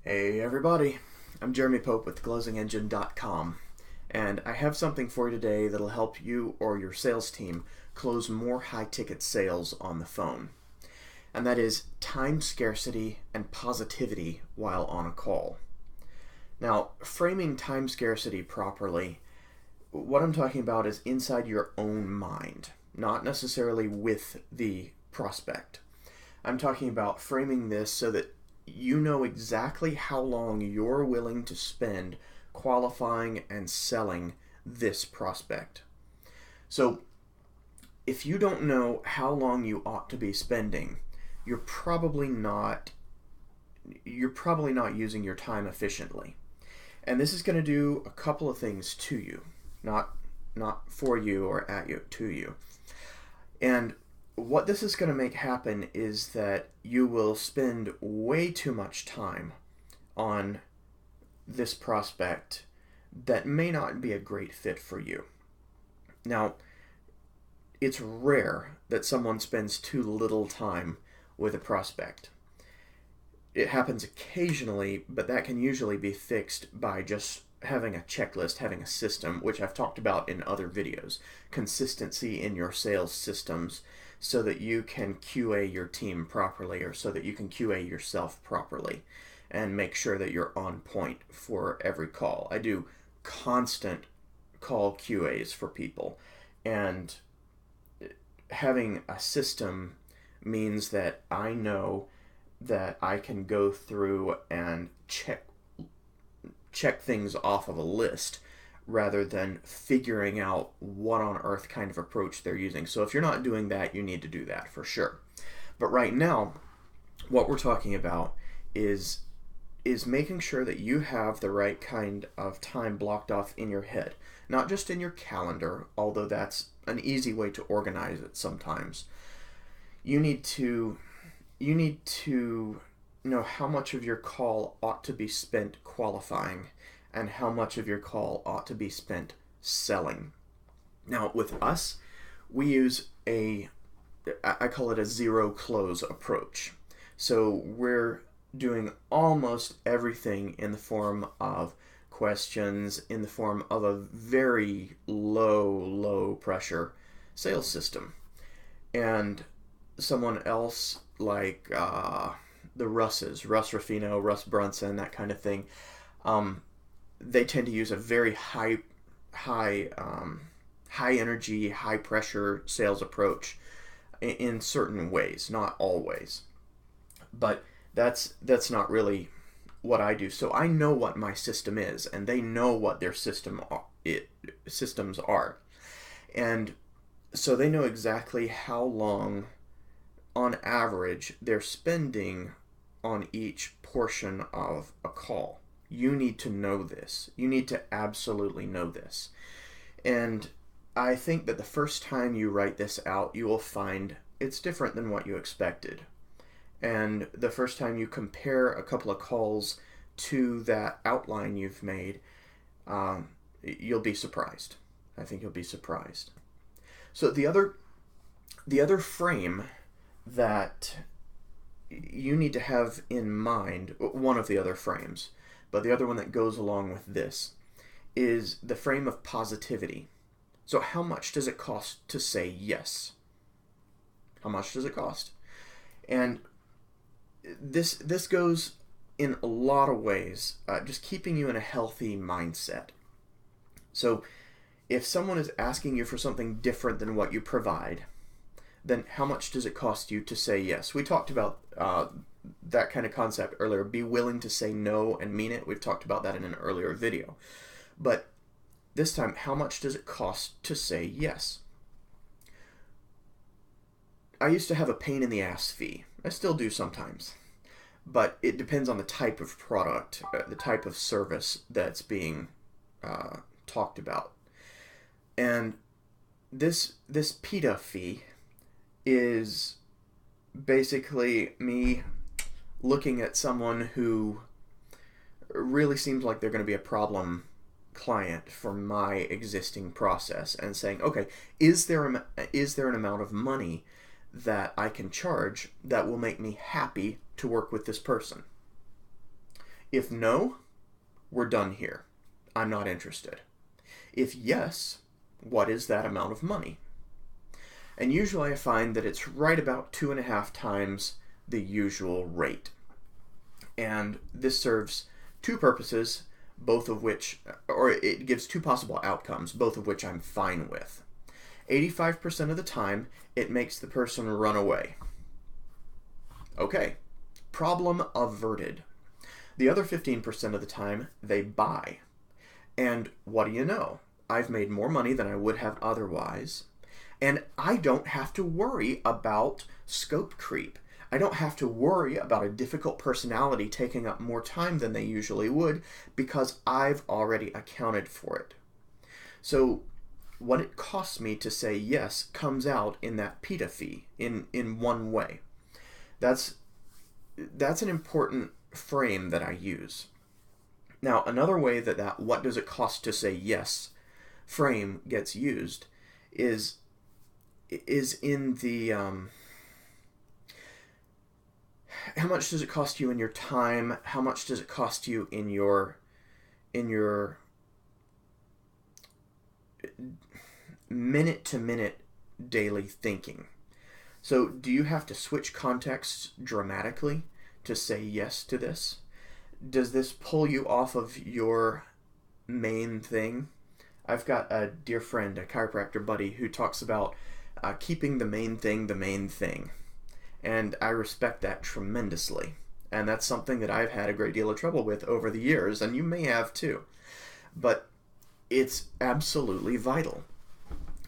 Hey everybody, I'm Jeremy Pope with closingengine.com, and I have something for you today that'll help you or your sales team close more high-ticket sales on the phone. And that is time scarcity and positivity while on a call. Now, framing time scarcity properly, what I'm talking about is inside your own mind, not necessarily with the prospect. I'm talking about framing this so that you know exactly how long you're willing to spend qualifying and selling this prospect. So, if you don't know how long you ought to be spending, you're probably not using your time efficiently. And this is going to do a couple of things to you, not for you or at you, to you. And what this is going to make happen is that you will spend way too much time on this prospect that may not be a great fit for you. Now, it's rare that someone spends too little time with a prospect. It happens occasionally, but that can usually be fixed by just having a checklist, having a system, which I've talked about in other videos. Consistency in your sales systems so that you can QA your team properly, or so that you can QA yourself properly and make sure that you're on point for every call. I do constant call QAs for people, and having a system means that I know that I can go through and check things off of a list rather than figuring out what on earth kind of approach they're using. So if you're not doing that, you need to do that for sure. But right now, what we're talking about is making sure that you have the right kind of time blocked off in your head, not just in your calendar, although that's an easy way to organize it sometimes. You need to know how much of your call ought to be spent qualifying and how much of your call ought to be spent selling. Now, with us, we use I call it a zero close approach. So we're doing almost everything in the form of questions, in the form of a very low pressure sales system. And someone else like the Russes, Russ Ruffino, Russ Brunson, that kind of thing, they tend to use a very high energy, high pressure sales approach in certain ways, not always. But that's not really what I do. So I know what my system is, and they know what their systems are, and so they know exactly how long, on average, they're spending on each portion of a call. You need to know this. You need to absolutely know this. And I think that the first time you write this out, you will find it's different than what you expected. And the first time you compare a couple of calls to that outline you've made, you'll be surprised. I think you'll be surprised. So the other frame that you need to have in mind, one of the other frames, but the other one that goes along with this, is the frame of positivity. So how much does it cost to say yes? How much does it cost? And this goes in a lot of ways, just keeping you in a healthy mindset. So if someone is asking you for something different than what you provide, then how much does it cost you to say yes? We talked about that kind of concept earlier. Be willing to say no and mean it. We've talked about that in an earlier video. But this time, how much does it cost to say yes? I used to have a pain in the ass fee. I still do sometimes. But it depends on the type of product, the type of service that's being talked about. And this PITA fee is basically me looking at someone who really seems like they're going to be a problem client for my existing process and saying, okay, is there an amount of money that I can charge that will make me happy to work with this person? If no, we're done here. I'm not interested. If yes, what is that amount of money? And usually I find that it's right about 2.5 times the usual rate. And this serves two purposes, both of which, or it gives two possible outcomes, both of which I'm fine with. 85% of the time, it makes the person run away. Okay, problem averted. The other 15% of the time, they buy. And what do you know? I've made more money than I would have otherwise. And I don't have to worry about scope creep. I don't have to worry about a difficult personality taking up more time than they usually would because I've already accounted for it. So what it costs me to say yes comes out in that PITA fee in one way. That's an important frame that I use. Now, another way that what does it cost to say yes frame gets used is in the how much does it cost you in your time? How much does it cost you in your minute-to-minute daily thinking? So do you have to switch contexts dramatically to say yes to this? Does this pull you off of your main thing? I've got a dear friend, a chiropractor buddy, who talks about keeping the main thing. And I respect that tremendously. And that's something that I've had a great deal of trouble with over the years, and you may have too. But it's absolutely vital.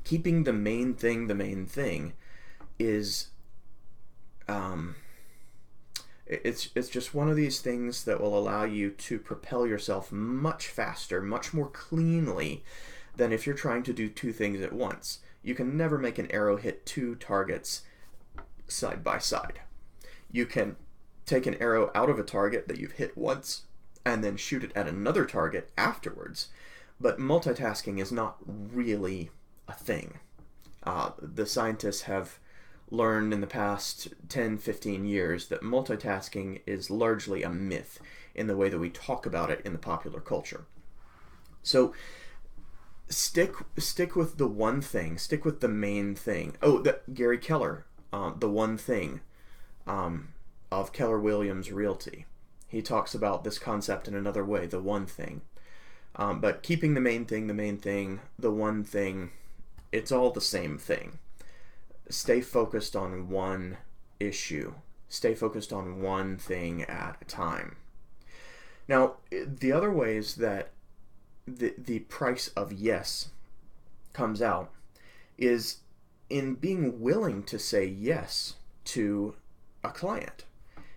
Keeping the main thing is it's just one of these things that will allow you to propel yourself much faster, much more cleanly than if you're trying to do two things at once. You can never make an arrow hit two targets side by side. You can take an arrow out of a target that you've hit once and then shoot it at another target afterwards. But multitasking is not really a thing. The scientists have learned in the past 10, 15 years that multitasking is largely a myth in the way that we talk about it in the popular culture. So stick with the one thing. Stick with the main thing. Gary Keller, The One Thing, of Keller Williams Realty. He talks about this concept in another way, the one thing. But keeping the main thing, the one thing, it's all the same thing. Stay focused on one issue. Stay focused on one thing at a time. Now, the other ways that the price of yes comes out is in being willing to say yes to a client.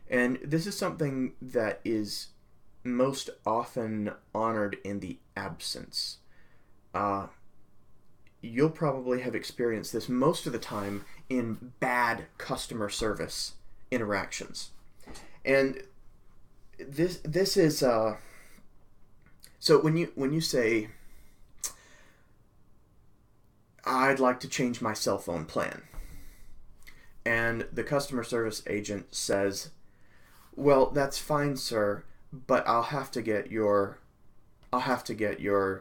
And this is something that is most often honored in the absence. You'll probably have experienced this most of the time in bad customer service interactions. And this is so when you say, I'd like to change my cell phone plan, and the customer service agent says, well, that's fine, sir, but I'll have to get your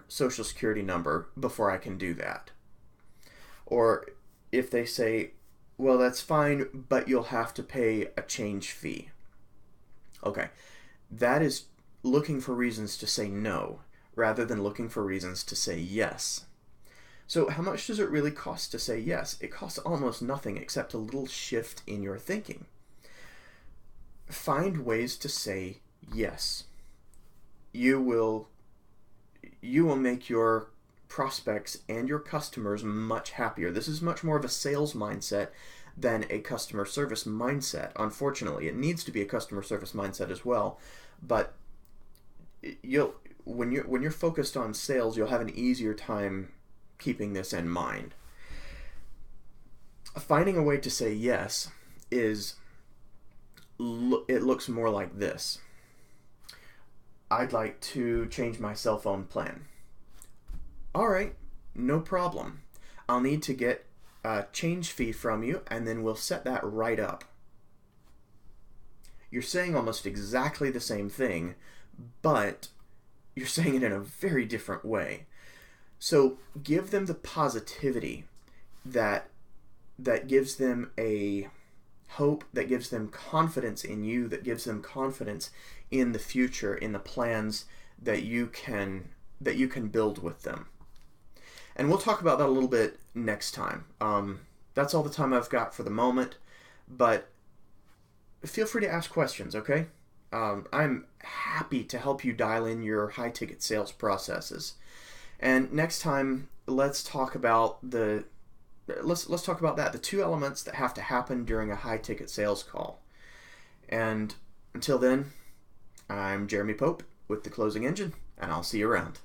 social security number before I can do that. Or if they say, well, that's fine, but you'll have to pay a change fee. Okay, that is looking for reasons to say no rather than looking for reasons to say yes. So how much does it really cost to say yes? It costs almost nothing except a little shift in your thinking. Find ways to say yes. You will make your prospects and your customers much happier. This is much more of a sales mindset than a customer service mindset. Unfortunately, it needs to be a customer service mindset as well, but when you're focused on sales, you'll have an easier time keeping this in mind. Finding a way to say yes it looks more like this. I'd like to change my cell phone plan. All right, no problem. I'll need to get a change fee from you, and then we'll set that right up. You're saying almost exactly the same thing, but you're saying it in a very different way. So give them the positivity that gives them a hope, that gives them confidence in you, that gives them confidence in the future, in the plans that you can build with them. And we'll talk about that a little bit next time. That's all the time I've got for the moment, but feel free to ask questions, okay? I'm happy to help you dial in your high-ticket sales processes. And next time, let's talk about the two elements that have to happen during a high-ticket sales call. And until then, I'm Jeremy Pope with The Closing Engine, and I'll see you around.